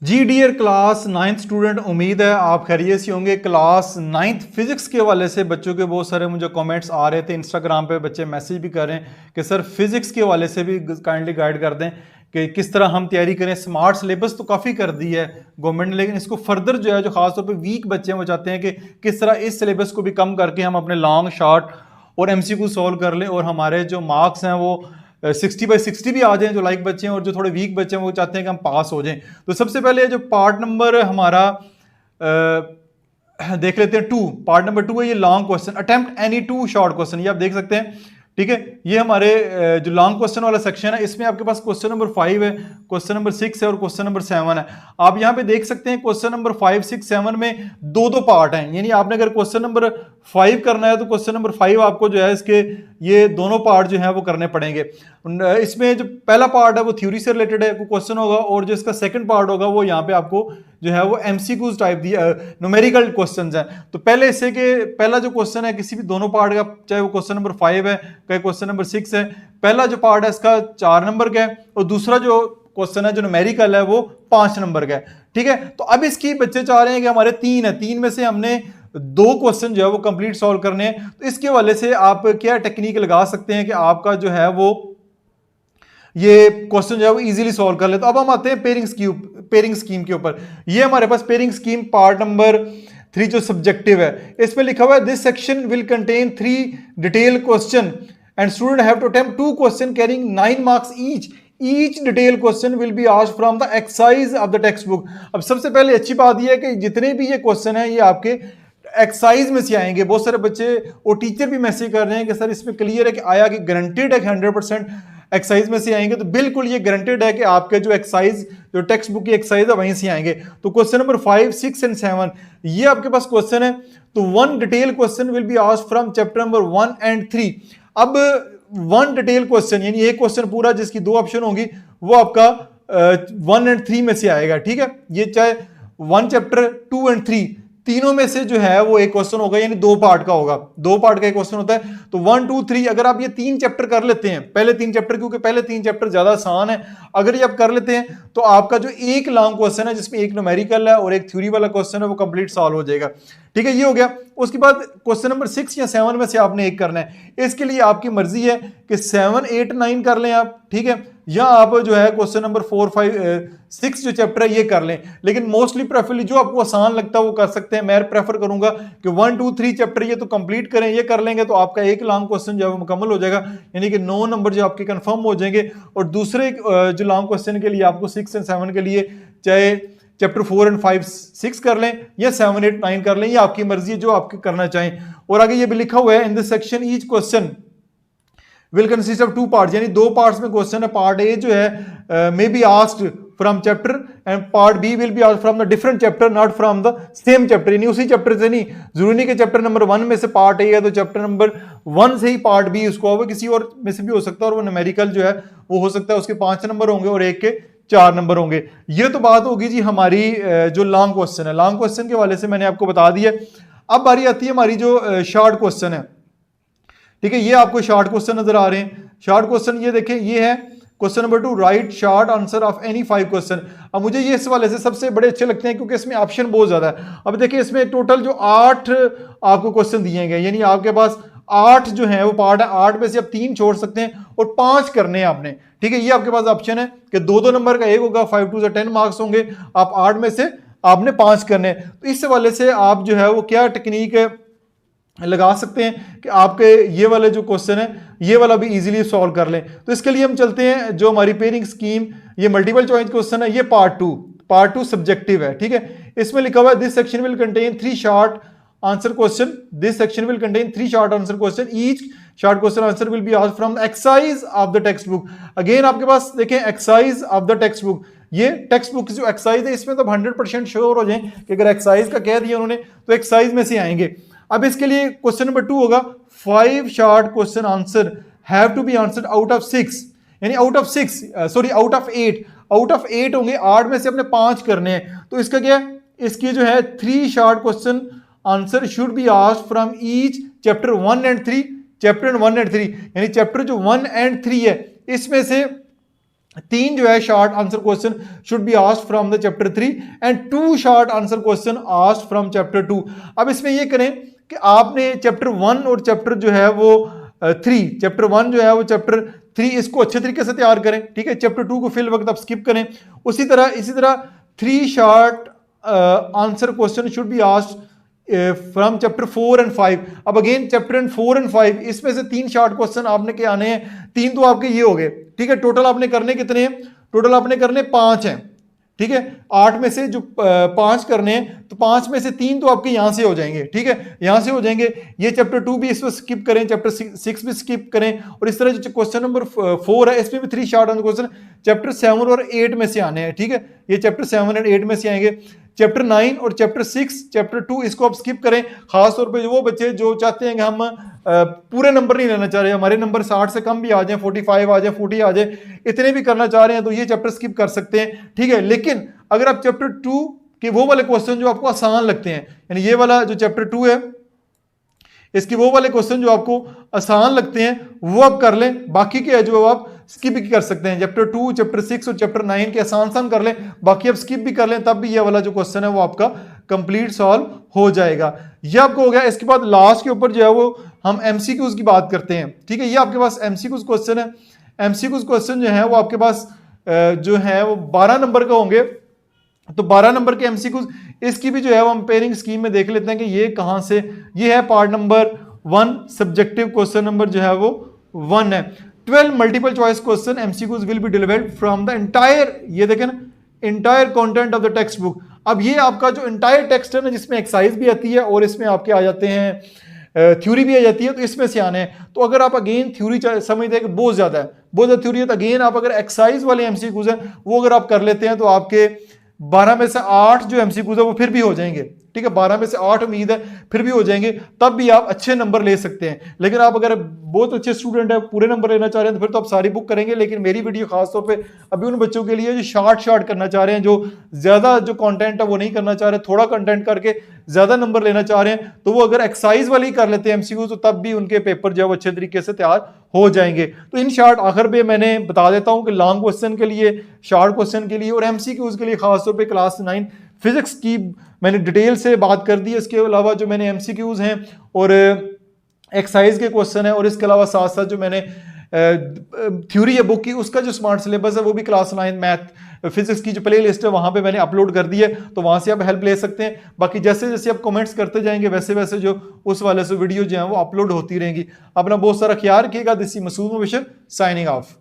जी dear class 9th student, उम्मीद है आप खैरियत से होंगे। क्लास 9th फिजिक्स के हवाले से बच्चों के बहुत सारे मुझे कमेंट्स आ रहे थे, इंस्टाग्राम पे बच्चे मैसेज भी कर रहे हैं कि सर फिजिक्स के हवाले से भी काइंडली गाइड कर दें कि किस तरह हम तैयारी करें। स्मार्ट सिलेबस तो काफ़ी कर दी है गवर्नमेंट ने, लेकिन इसको फर्दर जो है जो खासतौर पर वीक बच्चे हैं वो चाहते हैं कि किस तरह इस सिलेबस को भी कम करके हम अपने लॉन्ग शॉर्ट और एमसीक्यू सॉल्व कर लें और हमारे जो मार्क्स हैं वो 60/60 भी आ जाएं जो लाइक बच्चे हैं, और जो थोड़े वीक बच्चे हैं वो चाहते हैं कि हम पास हो जाएं। तो सबसे पहले जो पार्ट नंबर हमारा देख लेते हैं 2। पार्ट नंबर 2 है ये long question, attempt any 2 short question, ये आप देख सकते हैं। ठीक है, ये हमारे जो लॉन्ग क्वेश्चन वाला सेक्शन है इसमें आपके पास क्वेश्चन नंबर 5 है, क्वेश्चन नंबर 6 है और क्वेश्चन नंबर 7 है। आप यहां पे देख सकते हैं क्वेश्चन नंबर 5, 6, 7 में दो दो पार्ट हैं, यानी आपने अगर क्वेश्चन नंबर 5 करना है तो क्वेश्चन नंबर 5 आपको जो है इसके ये दोनों पार्ट जो है वो करने पड़ेंगे। इसमें जो पहला पार्ट है वो थ्योरी से रिलेटेड है, क्वेश्चन होगा, और जो इसका सेकंड पार्ट होगा वो यहाँ पे आपको जो है वो एमसीक्यूज टाइप दी न्यूमेरिकल क्वेश्चंस हैं। तो पहले इससे के पहला जो क्वेश्चन है किसी भी दोनों पार्ट का, चाहे वो क्वेश्चन नंबर 5 है चाहे क्वेश्चन नंबर 6 है, पहला जो पार्ट है इसका 4 नंबर का है और दूसरा जो क्वेश्चन है जो न्यूमेरिकल है वो 5 नंबर का है। ठीक है, तो अब इसकी बच्चे चाह रहे हैं कि हमारे 3 है, 3 में से हमने 2 क्वेश्चन जो है वो कंप्लीट सॉल्व करने हैं। तो इसके हवाले से आप क्या टेक्निक लगा सकते हैं कि आपका जो है वो ये क्वेश्चन जो है वो इजीली सॉल्व कर ले। तो अब हम आते हैं पेयरिंग स्कीम के ऊपर। ये हमारे पास पेयरिंग स्कीम पार्ट नंबर 3 जो सब्जेक्टिव है इसमें लिखा हुआ है this section will contain 3 detail question and student have to attempt 2 question carrying 9 marks each detail question will be asked from the exercise of the textbook. अब सबसे पहले अच्छी बात यह है कि जितने भी ये क्वेश्चन है ये आपके एक्सरसाइज में से आएंगे। बहुत सारे बच्चे और टीचर भी मैसेज कर रहे हैं कि सर इसमें क्लियर है कि आया कि गारंटेड है कि 100% एक्सरसाइज में से आएंगे। तो बिल्कुल ये गारंटेड है कि आपके जो एक्सरसाइज जो टेक्स्ट बुक की एक्सरसाइज है वहीं से आएंगे। तो क्वेश्चन नंबर 5, 6 एंड 7 ये आपके पास क्वेश्चन है। तो 1 detail question will be asked from chapter number 1 and 3। अब 1 डिटेल क्वेश्चन यानी एक क्वेश्चन पूरा जिसकी 2 ऑप्शन होंगी वो आपका 1 एंड 3 में से आएगा। ठीक है, ये चाहे 1 चैप्टर 2 एंड 3 तीनों में से जो है वो एक क्वेश्चन होगा, यानी 2 पार्ट का होगा, 2 पार्ट का एक क्वेश्चन होता है। तो 1, 2, 3 अगर आप ये 3 चैप्टर कर लेते हैं, पहले 3 चैप्टर, क्योंकि पहले 3 चैप्टर ज्यादा आसान है, अगर ये आप कर लेते हैं तो आपका जो एक लॉन्ग क्वेश्चन है जिसमें एक न्यूमेरिकल है और एक थ्योरी वाला क्वेश्चन है वो कंप्लीट सॉल्व हो जाएगा। ठीक है, ये हो गया। उसके बाद क्वेश्चन नंबर 6 या 7 में से आपने एक करना है। इसके लिए आपकी मर्जी है कि 7, 8, 9 कर लें आप, ठीक है, या आप जो है क्वेश्चन नंबर 4, 5, 6 जो चैप्टर है ये कर लें। लेकिन मोस्टली प्रेफरली जो आपको आसान लगता है वो कर सकते हैं। मैं प्रेफर करूंगा कि 1, 2, 3 चैप्टर ये तो कंप्लीट करें, ये कर लेंगे तो आपका एक लॉन्ग क्वेश्चन जो है वो मुकम्मल हो जाएगा, यानी कि 9 नंबर जो आपके कंफर्म हो जाएंगे। और दूसरे जो लॉन्ग क्वेश्चन के लिए आपको 6 एंड 7 के लिए चाहे चैप्टर 4 एंड 5, 6 कर लें या 7, 8, 9 कर लें, ये आपकी मर्जी है जो आपके करना चाहें। और आगे ये भी लिखा हुआ है in this section each question will consist of 2 parts, यानी 2 पार्ट्स में क्वेश्चन है। पार्ट ए जो है may be asked from chapter and part B will be asked from the different chapter not from the same chapter, यानी उसी chapter से नहीं, जरूरी नहीं कि चैप्टर नंबर 1 में से पार्ट ए है तो चैप्टर नंबर 1 से ही पार्ट बी उसको होगा, किसी और में से भी हो सकता है। और वो न्यूमेरिकल जो है वो हो सकता है उसके 5 नंबर होंगे और एक के 4 नंबर होंगे। ये तो बात होगी जी हमारी जो लॉन्ग क्वेश्चन है। लॉन्ग क्वेश्चन के हवाले से मैंने आपको बता दिया। अब बारी आती है हमारी जो शॉर्ट क्वेश्चन है। ठीक है, ये आपको शॉर्ट क्वेश्चन नजर आ रहे हैं। शॉर्ट क्वेश्चन ये देखें, ये है question number 2, right short answer of any 5 question. अब मुझे ये इस वाले से सबसे बड़े अच्छे लगते हैं क्योंकि इसमें ऑप्शन बहुत ज्यादा है। अब देखिए इसमें टोटल जो 8 आपको क्वेश्चन दिए गए, यानी आपके पास 8 जो है वो पार्ट है, 8 में से आप 3 छोड़ सकते हैं और 5 करने हैं आपने। ठीक है, ये आपके पास ऑप्शन है कि 2-2 नंबर का एक होगा, 5 2 10 मार्क्स होंगे, आप 8 में से आपने 5 करने हैं। तो इस वाले से आप जो है वो क्या टेक्निक लगा सकते हैं कि आपके ये वाले जो क्वेश्चन है ये वाला भी इजीली सॉल्व कर लें। तो इसके लिए हम चलते हैं जो हमारी पेयरिंग स्कीम, ये मल्टीपल चॉइस क्वेश्चन है, ये पार्ट 2 सब्जेक्टिव है। ठीक है, इसमें लिखा हुआ है this section will contain 3 short answer question, this section will contain 3 short answer question, each short question answer will be asked from the exercise of the text book. Again आपके पास देखें exercise of the text book, ये text book जो exercise है इसमें तो 100% sure हो जाए कि अगर एक्सरसाइज का कह दिया उन्होंने तो एक्सरसाइज में से आएंगे। अब इसके लिए क्वेश्चन नंबर 2 होगा 5 short question answer have to be answered out of 6, यानी आउट ऑफ 8, आउट ऑफ 8 होंगे, 8 में से अपने 5 करने हैं। तो इसका क्या है, इसकी जो है 3 short question answer should be asked from each chapter 1 and 3, chapter 1 and 3, यानी चैप्टर जो 1 एंड 3 है इसमें से तीन जो है short answer question should be asked from the chapter 3 and 2 short answer question asked from chapter 2। अब इसमें ये करें कि आपने चैप्टर 1 और चैप्टर जो है वो 3, चैप्टर 1 जो है वो चैप्टर 3 इसको अच्छे तरीके से तैयार करें, ठीक है। चैप्टर 2 को फिल वक्त आप स्किप करें। इसी तरह 3 short answer question should be asked from chapter 4 and 5। अब अगेन चैप्टर 4 एंड 5 इसमें से 3 शॉर्ट क्वेश्चन आपने के आने हैं, 3 तो आपके ये हो गए, ठीक है। टोटल आपने करने कितने हैं? टोटल आपने करने 5 हैं, ठीक है। 8 में से जो 5 करने हैं तो 5 में से 3 तो आपके यहां से हो जाएंगे, ठीक है, यहां से हो जाएंगे। ये चैप्टर 2 भी इसमें स्किप करें, चैप्टर 6 भी स्किप करें, और इस तरह जो क्वेश्चन नंबर 4 है इसमें भी 3 शॉर्ट आंसर क्वेश्चन चैप्टर 7 और 8 में से आने हैं, ठीक है। ये चैप्टर 7 एंड 8 में से आएंगे। चैप्टर 9 और चैप्टर 6, चैप्टर 2 इसको आप स्किप करें। खासतौर पे वो बच्चे जो चाहते हैं कि हम पूरे नंबर नहीं लेना चाह रहे, हमारे नंबर 60 से कम भी आ जाए, 45 आ जाए, 40 आ जाए, इतने भी करना चाह रहे हैं तो ये चैप्टर स्किप कर सकते हैं, ठीक है। लेकिन अगर आप चैप्टर 2 के वो वाले क्वेश्चन जो आपको आसान लगते हैं, यानी ये वाला जो चैप्टर 2 है इसके वो वाले क्वेश्चन जो आपको आसान लगते हैं वो आप कर लें, बाकी के जो आप स्किप भी कर सकते हैं। चैप्टर 2, चैप्टर 6 और चैप्टर 9 के आसान कर लें, बाकी आप स्किप भी कर लें, तब भी ये वाला जो क्वेश्चन है वो आपका कंप्लीट सॉल्व हो जाएगा। ये आपको हो गया। इसके बाद लास्ट के ऊपर जो है वो हम एमसीक्यूज की बात करते हैं, ठीक है। ये आपके पास एमसीक्यूज क्वेश्चन है। एमसीक्यूज क्वेश्चन जो है वो आपके पास जो है वो 12 नंबर का होंगे। तो 12 नंबर के एमसीक्यूज, इसकी भी जो है वो हम पेयरिंग स्कीम में देख लेते हैं कि ये कहां से। ये है part number 1, subjective question number जो है वो 1 है। 12 multiple choice question MCQs will be delivered from the entire, ये देखें ना, entire content of the textbook. अब ये आपका जो एंटायर टेक्स्ट है ना, जिसमें एक्सरसाइज भी आती है और इसमें आपके आ जाते हैं थ्योरी भी आ जाती है, तो इसमें से आने हैं। तो अगर आप अगेन थ्योरी समझते हैं कि बहुत ज्यादा है, बहुत ज्यादा थ्योरी है, तो अगेन आप अगर एक्सरसाइज वाले एमसीक्यूज हैं वो अगर आप कर लेते हैं तो आपके 12 में से 8 जो एमसीक्यूज है वो फिर भी हो जाएंगे, ठीक है। 12 में से 8 उम्मीद है फिर भी हो जाएंगे, तब भी आप अच्छे नंबर ले सकते हैं। लेकिन आप अगर बहुत अच्छे स्टूडेंट है, पूरे नंबर लेना चाह रहे हैं, तो फिर तो आप सारी बुक करेंगे। लेकिन मेरी वीडियो खासतौर पे अभी उन बच्चों के लिए जो शॉर्ट करना चाह रहे हैं, जो ज्यादा जो कंटेंट है वो नहीं करना चाह रहे, थोड़ा कंटेंट करके ज्यादा नंबर लेना चाह रहे हैं, तो वो अगर एक्सरसाइज वाली कर लेते हैं एमसीक्यू, तो तब भी उनके पेपर जो है वो अच्छे तरीके से तैयार हो जाएंगे। तो इन शॉर्ट आखिर में मैंने बता देता हूं कि लॉन्ग क्वेश्चन के लिए, शॉर्ट क्वेश्चन के लिए और एमसीक्यूज के लिए खासतौर पे क्लास 9 फिजिक्स की मैंने डिटेल से बात कर दी है। इसके अलावा जो मैंने एमसीक्यूज हैं और एक्सरसाइज के क्वेश्चन है, और इसके अलावा साथ साथ जो मैंने थ्योरी है बुक की, उसका जो स्मार्ट सिलेबस है वो भी क्लास 9 मैथ फिजिक्स की जो प्ले लिस्ट है वहां पे मैंने अपलोड कर दी है, तो वहां से आप हेल्प ले सकते हैं। बाकी जैसे जैसे आप कमेंट्स करते जाएंगे वैसे वैसे जो उस वाले से वीडियो जो है वो अपलोड होती रहेंगी। अपना बहुत सारा ख्याल रखिएगा। This is Masood Mubashar signing of.